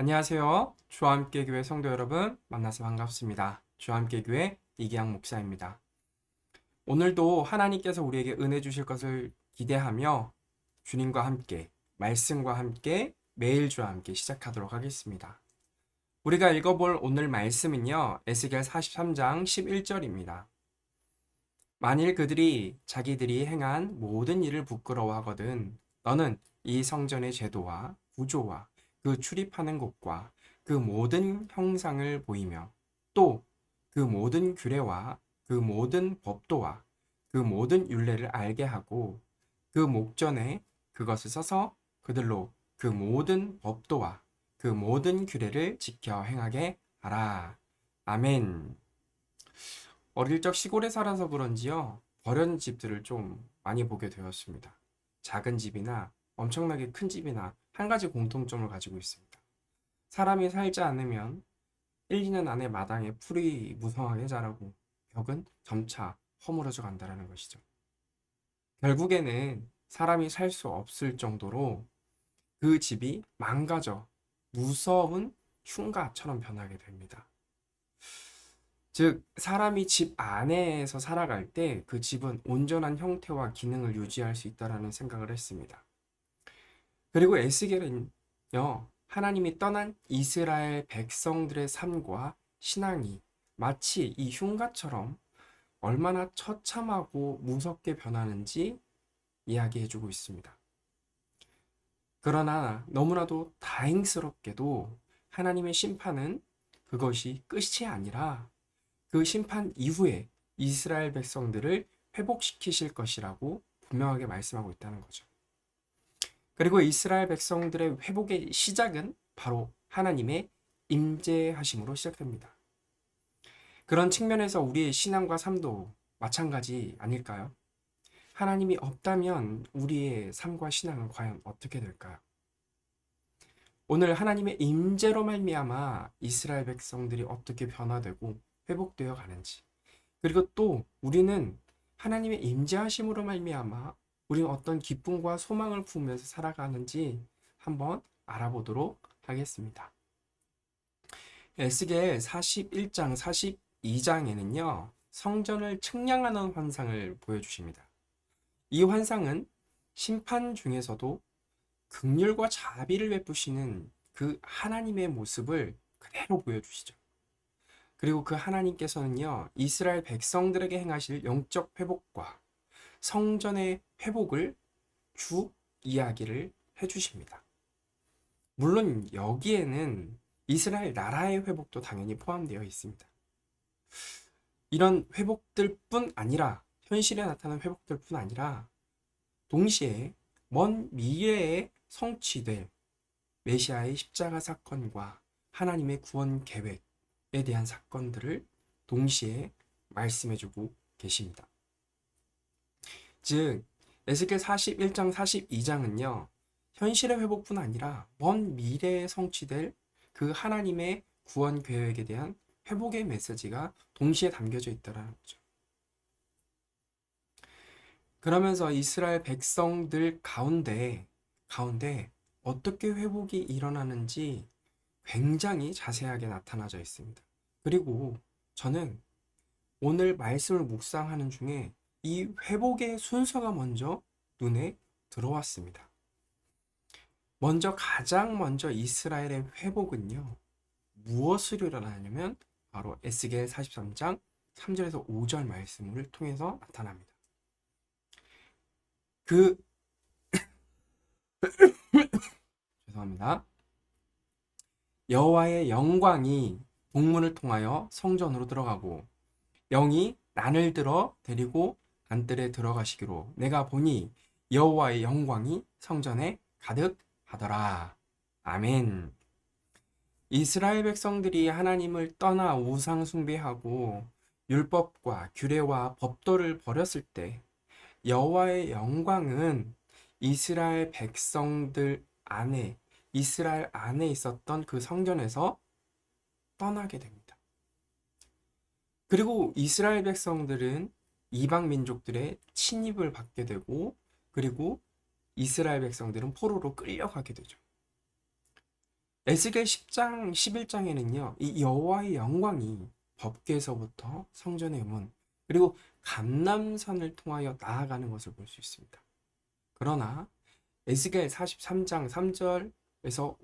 안녕하세요. 주와 함께 교회 성도 여러분 만나서 반갑습니다. 주와 함께 교회 이기양 목사입니다. 오늘도 하나님께서 우리에게 은혜 주실 것을 기대하며 주님과 함께 말씀과 함께 매일 주와 함께 시작하도록 하겠습니다. 우리가 읽어볼 오늘 말씀은요. 에스겔 43장 11절입니다. 만일 그들이 자기들이 행한 모든 일을 부끄러워하거든 너는 이 성전의 제도와 구조와 그 출입하는 곳과 그 모든 형상을 보이며 또 그 모든 규례와 그 모든 법도와 그 모든 율례를 알게 하고 그 목전에 그것을 써서 그들로 그 모든 법도와 그 모든 규례를 지켜 행하게 하라. 아멘. 어릴 적 시골에 살아서 그런지요, 버려진 집들을 좀 많이 보게 되었습니다. 작은 집이나 엄청나게 큰 집이나 한 가지 공통점을 가지고 있습니다. 사람이 살지 않으면 1, 2년 안에 마당에 풀이 무성하게 자라고 벽은 점차 허물어져 간다는 것이죠. 결국에는 사람이 살 수 없을 정도로 그 집이 망가져 무서운 흉가처럼 변하게 됩니다. 즉, 사람이 집 안에서 살아갈 때 그 집은 온전한 형태와 기능을 유지할 수 있다라는 생각을 했습니다. 그리고 에스겔은요, 하나님이 떠난 이스라엘 백성들의 삶과 신앙이 마치 이 흉가처럼 얼마나 처참하고 무섭게 변하는지 이야기해주고 있습니다. 그러나 너무나도 다행스럽게도 하나님의 심판은 그것이 끝이 아니라 그 심판 이후에 이스라엘 백성들을 회복시키실 것이라고 분명하게 말씀하고 있다는 거죠. 그리고 이스라엘 백성들의 회복의 시작은 바로 하나님의 임재하심으로 시작됩니다. 그런 측면에서 우리의 신앙과 삶도 마찬가지 아닐까요? 하나님이 없다면 우리의 삶과 신앙은 과연 어떻게 될까요? 오늘 하나님의 임재로 말미암아 이스라엘 백성들이 어떻게 변화되고 회복되어 가는지, 그리고 또 우리는 하나님의 임재하심으로 말미암아 우리는 어떤 기쁨과 소망을 품으면서 살아가는지 한번 알아보도록 하겠습니다. 에스겔 41장, 42장에는요, 성전을 측량하는 환상을 보여주십니다. 이 환상은 심판 중에서도 긍휼과 자비를 베푸시는 그 하나님의 모습을 그대로 보여주시죠. 그리고 그 하나님께서는요, 이스라엘 백성들에게 행하실 영적 회복과 성전의 회복을 쭉 이야기를 해주십니다. 물론 여기에는 이스라엘 나라의 회복도 당연히 포함되어 있습니다. 이런 회복들 뿐 아니라, 현실에 나타난 회복들 뿐 아니라 동시에 먼 미래에 성취될 메시아의 십자가 사건과 하나님의 구원 계획에 대한 사건들을 동시에 말씀해주고 계십니다. 즉, 에스겔 41장, 42장은요, 현실의 회복뿐 아니라 먼 미래에 성취될 그 하나님의 구원 계획에 대한 회복의 메시지가 동시에 담겨져 있다는 거죠. 그러면서 이스라엘 백성들 가운데 어떻게 회복이 일어나는지 굉장히 자세하게 나타나져 있습니다. 그리고 저는 오늘 말씀을 묵상하는 중에 이 회복의 순서가 먼저 눈에 들어왔습니다. 가장 먼저 이스라엘의 회복은요, 무엇으로 일어나냐면 바로 에스겔 43장 3절에서 5절 말씀을 통해서 나타납니다. 그 죄송합니다. 여호와의 영광이 동문을 통하여 성전으로 들어가고 영이 난을 들어 데리고 안뜰에 들어가시기로 내가 보니 여호와의 영광이 성전에 가득하더라. 아멘. 이스라엘 백성들이 하나님을 떠나 우상 숭배하고 율법과 규례와 법도를 버렸을 때 여호와의 영광은 이스라엘 백성들 안에 이스라엘 안에 있었던 그 성전에서 떠나게 됩니다. 그리고 이스라엘 백성들은 이방 민족들의 침입을 받게 되고 그리고 이스라엘 백성들은 포로로 끌려가게 되죠. 에스겔 10장, 11장에는요, 이 여호와의 영광이 법궤에서부터 성전의 문, 그리고 감람산을 통하여 나아가는 것을 볼 수 있습니다. 그러나 에스겔 43장 3절에서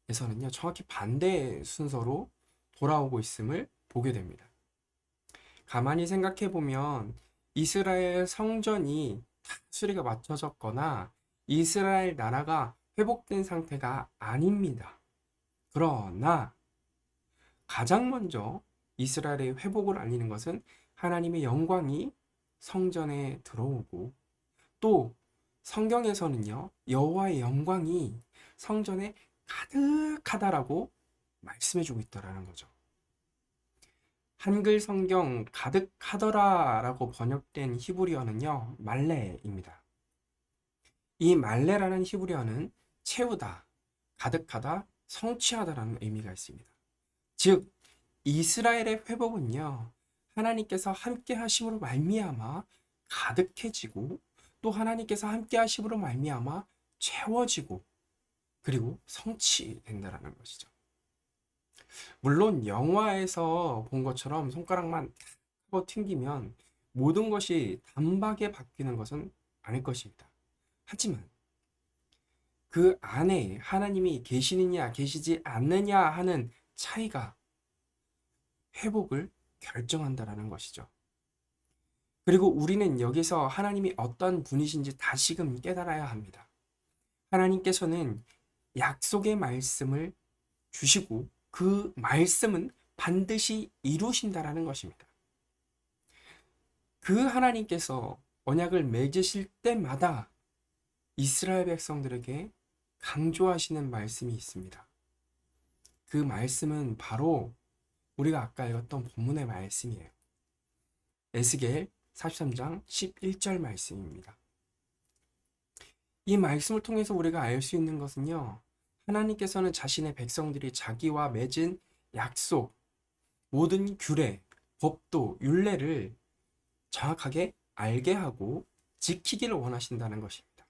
5절에서는요, 정확히 반대의 순서로 돌아오고 있음을 보게 됩니다. 가만히 생각해 보면 이스라엘 성전이 다 수리가 맞춰졌거나 이스라엘 나라가 회복된 상태가 아닙니다. 그러나 가장 먼저 이스라엘의 회복을 알리는 것은 하나님의 영광이 성전에 들어오고, 또 성경에서는요, 여호와의 영광이 성전에 가득하다라고 말씀해주고 있다라는 거죠. 한글 성경 가득하더라라고 번역된 히브리어는요, 말레입니다. 이 말레라는 히브리어는 채우다, 가득하다, 성취하다라는 의미가 있습니다. 즉 이스라엘의 회복은요, 하나님께서 함께 하심으로 말미암아 가득해지고, 또 하나님께서 함께 하심으로 말미암아 채워지고, 그리고 성취된다라는 것이죠. 물론 영화에서 본 것처럼 손가락만 하고 튕기면 모든 것이 단박에 바뀌는 것은 아닐 것입니다. 하지만 그 안에 하나님이 계시느냐 계시지 않느냐 하는 차이가 회복을 결정한다라는 것이죠. 그리고 우리는 여기서 하나님이 어떤 분이신지 다시금 깨달아야 합니다. 하나님께서는 약속의 말씀을 주시고 그 말씀은 반드시 이루신다라는 것입니다. 그 하나님께서 언약을 맺으실 때마다 이스라엘 백성들에게 강조하시는 말씀이 있습니다. 그 말씀은 바로 우리가 아까 읽었던 본문의 말씀이에요. 에스겔 43장 11절 말씀입니다. 이 말씀을 통해서 우리가 알 수 있는 것은요, 하나님께서는 자신의 백성들이 자기와 맺은 약속, 모든 규례, 법도, 율례를 정확하게 알게 하고 지키기를 원하신다는 것입니다.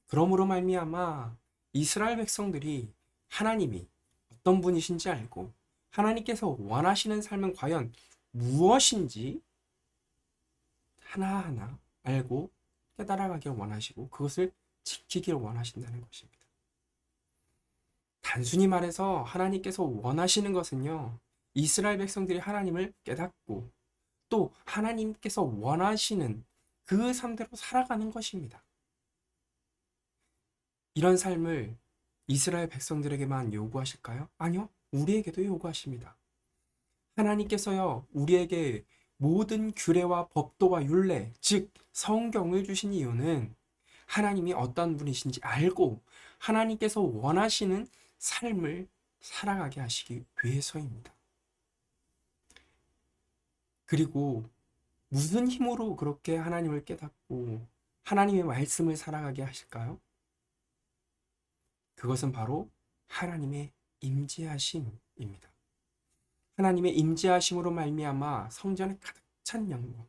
그러므로 말미암아 이스라엘 백성들이 하나님이 어떤 분이신지 알고 하나님께서 원하시는 삶은 과연 무엇인지 하나하나 알고 깨달아가길 원하시고 그것을 지키길 원하신다는 것입니다. 단순히 말해서 하나님께서 원하시는 것은요, 이스라엘 백성들이 하나님을 깨닫고 또 하나님께서 원하시는 그 삶대로 살아가는 것입니다. 이런 삶을 이스라엘 백성들에게만 요구하실까요? 아니요, 우리에게도 요구하십니다. 하나님께서요, 우리에게 모든 규례와 법도와 율례, 즉 성경을 주신 이유는 하나님이 어떤 분이신지 알고 하나님께서 원하시는 삶을 살아가게 하시기 위해서입니다. 그리고 무슨 힘으로 그렇게 하나님을 깨닫고 하나님의 말씀을 살아가게 하실까요? 그것은 바로 하나님의 임재하심입니다. 하나님의 임재하심으로 말미암아 성전에 가득 찬 영광,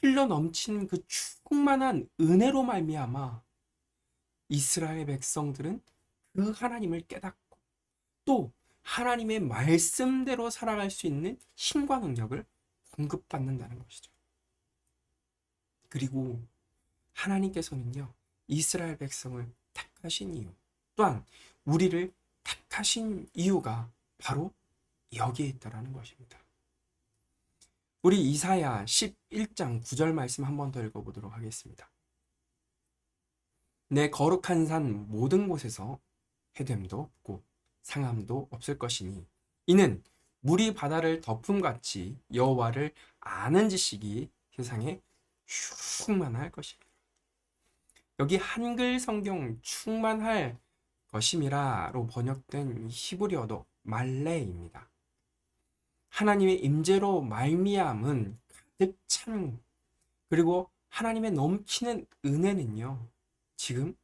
흘러 넘치는 그 충만한 은혜로 말미암아 이스라엘 백성들은 그 하나님을 깨닫고 또 하나님의 말씀대로 살아갈 수 있는 힘과 능력을 공급받는다는 것이죠. 그리고 하나님께서는요, 이스라엘 백성을 택하신 이유, 또한 우리를 택하신 이유가 바로 여기에 있다라는 것입니다. 우리 이사야 11장 9절 말씀 한 번 더 읽어보도록 하겠습니다. 내 거룩한 산 모든 곳에서 해됨도 없고 상함도 없을 것이니 이는 물이 바다를 덮음같이 여호와를 아는 지식이 세상에 충만할 것입니다. 여기 한글 성경 충만할 것임이라로 번역된 히브리어도 말레입니다. 하나님의 임재로 말미암은 가득 찬, 그리고 하나님의 넘치는 은혜는요, 지금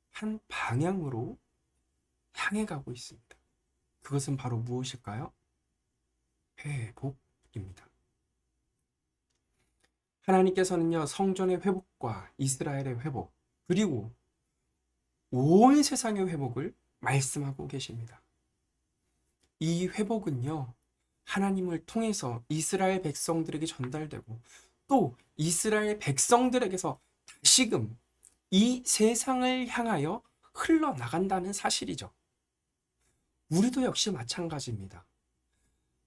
한 방향으로 향해 가고 있습니다. 그것은 바로 무엇일까요? 회복입니다. 하나님께서는요, 성전의 회복과 이스라엘의 회복, 그리고 온 세상의 회복을 말씀하고 계십니다. 이 회복은요, 하나님을 통해서 이스라엘 백성들에게 전달되고 또 이스라엘 백성들에게서 다시금 이 세상을 향하여 흘러나간다는 사실이죠. 우리도 역시 마찬가지입니다.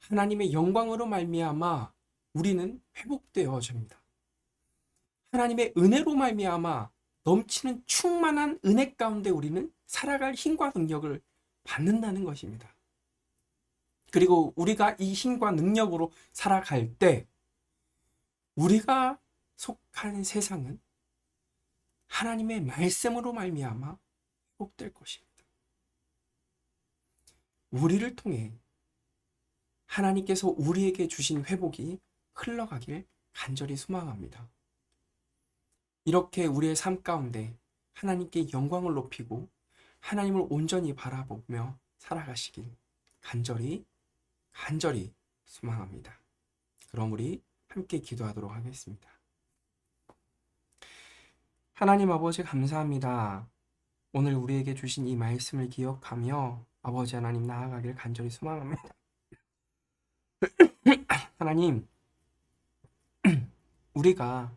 하나님의 영광으로 말미암아 우리는 회복되어집니다. 하나님의 은혜로 말미암아 넘치는 충만한 은혜 가운데 우리는 살아갈 힘과 능력을 받는다는 것입니다. 그리고 우리가 이 힘과 능력으로 살아갈 때 우리가 속한 세상은 하나님의 말씀으로 말미암아 회복될 것입니다. 우리를 통해 하나님께서 우리에게 주신 회복이 흘러가길 간절히 소망합니다. 이렇게 우리의 삶 가운데 하나님께 영광을 높이고 하나님을 온전히 바라보며 살아가시길 간절히 소망합니다. 그럼 우리 함께 기도하도록 하겠습니다. 하나님 아버지 감사합니다. 오늘 우리에게 주신 이 말씀을 기억하며 아버지 하나님 나아가길 간절히 소망합니다. 하나님, 우리가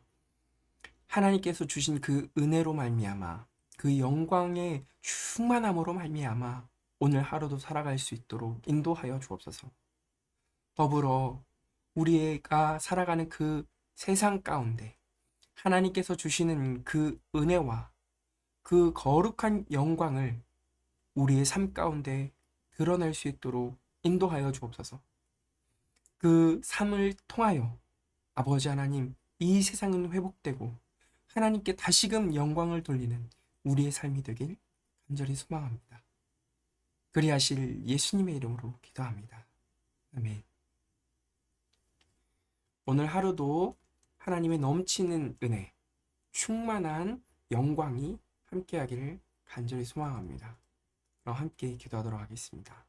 하나님께서 주신 그 은혜로 말미암아 그 영광의 충만함으로 말미암아 오늘 하루도 살아갈 수 있도록 인도하여 주옵소서. 더불어 우리가 살아가는 그 세상 가운데 하나님께서 주시는 그 은혜와 그 거룩한 영광을 우리의 삶 가운데 드러낼 수 있도록 인도하여 주옵소서. 그 삶을 통하여 아버지 하나님, 이 세상은 회복되고 하나님께 다시금 영광을 돌리는 우리의 삶이 되길 간절히 소망합니다. 그리하실 예수님의 이름으로 기도합니다. 아멘. 오늘 하루도 하나님의 넘치는 은혜, 충만한 영광이 함께하기를 간절히 소망합니다. 그럼 함께 기도하도록 하겠습니다.